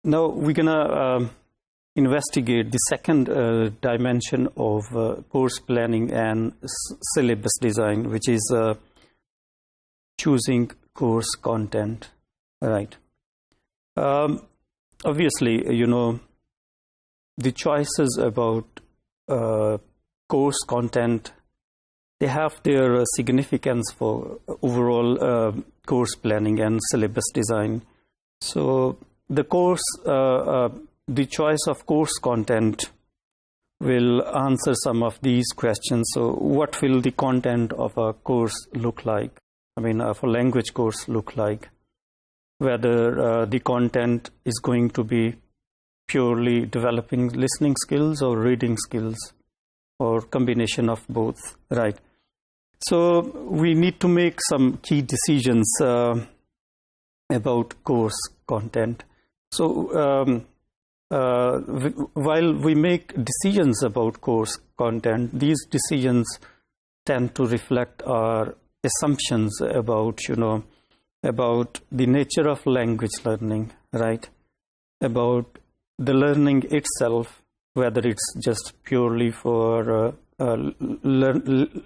Now we're gonna investigate the second dimension of course planning and syllabus design, which is choosing course content. Right. Obviously, the choices about course content, they have their significance for overall course planning and syllabus design. So the choice of course content will answer some of these questions. So what will the content of a course look like? I mean, of a language course look like? Whether the content is going to be purely developing listening skills or reading skills, or combination of both, right? So we need to make some key decisions about course content. So while we make decisions about course content, these decisions tend to reflect our assumptions about, about the nature of language learning, right? About the learning itself, whether it's just purely for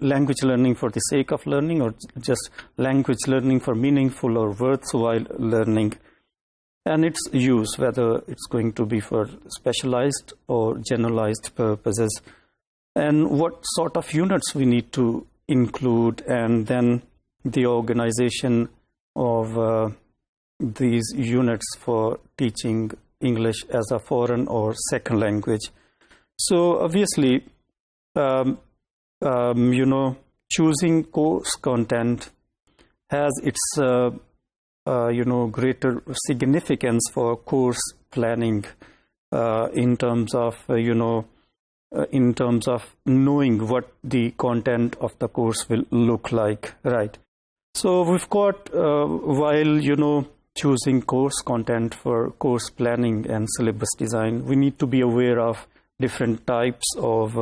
language learning for the sake of learning, or just language learning for meaningful or worthwhile learning, and its use, whether it's going to be for specialized or generalized purposes, and what sort of units we need to include, and then the organization of these units for teaching English as a foreign or second language. So obviously, choosing course content has its greater significance for course planning in terms of knowing what the content of the course will look like, right? So we've got while choosing course content for course planning and syllabus design, we need to be aware of different types of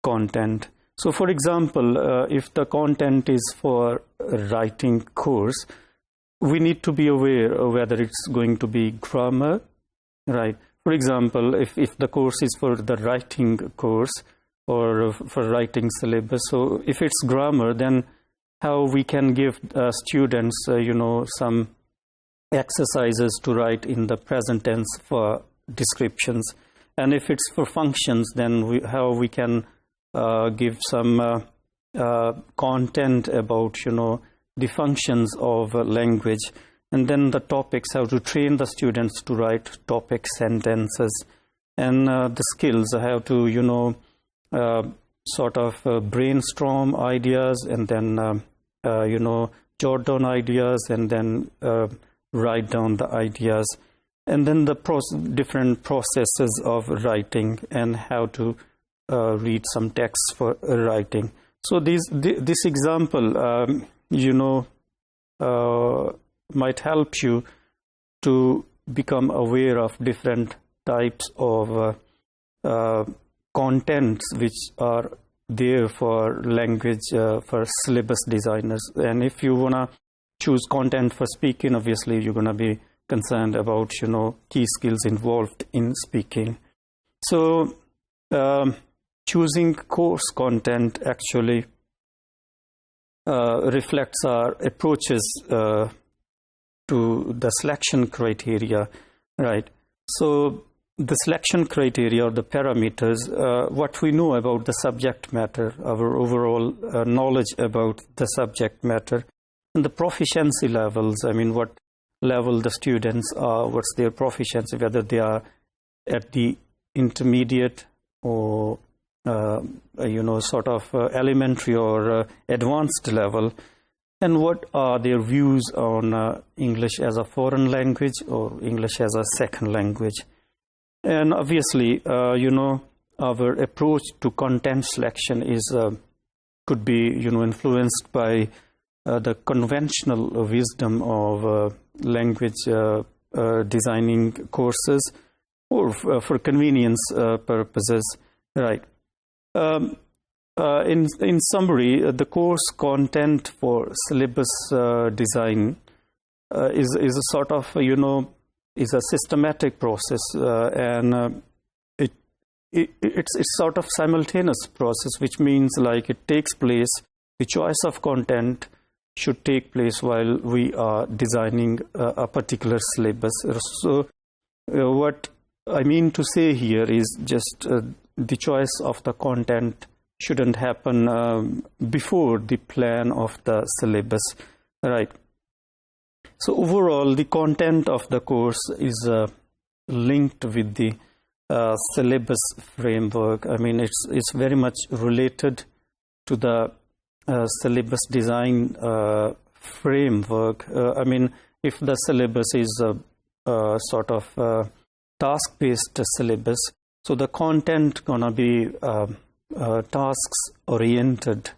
content. So for example, if the content is for a writing course, we need to be aware of whether it's going to be grammar, right? For example, if the course is for the writing course or for writing syllabus, so if it's grammar, then how we can give students, some exercises to write in the present tense for descriptions. And if it's for functions, then how we can give some content about, the functions of language. And then the topics, how to train the students to write topic sentences, and the skills, how to, sort of brainstorm ideas, and then, jot down ideas, and then write down the ideas, and then the different processes of writing, and how to read some texts for writing. So this example, might help you to become aware of different types of contents which are there for language, for syllabus designers. And if you want to choose content for speaking, obviously you're going to be concerned about, key skills involved in speaking. So choosing course content actually reflects our approaches to the selection criteria, right? So the selection criteria, or the parameters, what we know about the subject matter, our overall knowledge about the subject matter, and the proficiency levels. I mean, what level the students are, what's their proficiency, whether they are at the intermediate or sort of elementary or advanced level, and what are their views on English as a foreign language or English as a second language. And obviously, our approach to content selection is could be, influenced by the conventional wisdom of language designing courses, or for convenience purposes, right? In summary, the course content for syllabus design is a sort of, is a systematic process, and it's sort of simultaneous process, which means like it takes place, the choice of content should take place while we are designing a particular syllabus. So what I mean to say here is just the choice of the content shouldn't happen before the plan of the syllabus, right? So overall, the content of the course is linked with the syllabus framework. I mean, it's very much related to the syllabus design framework. I mean, if the syllabus is a sort of task-based syllabus, so the content gonna be tasks oriented,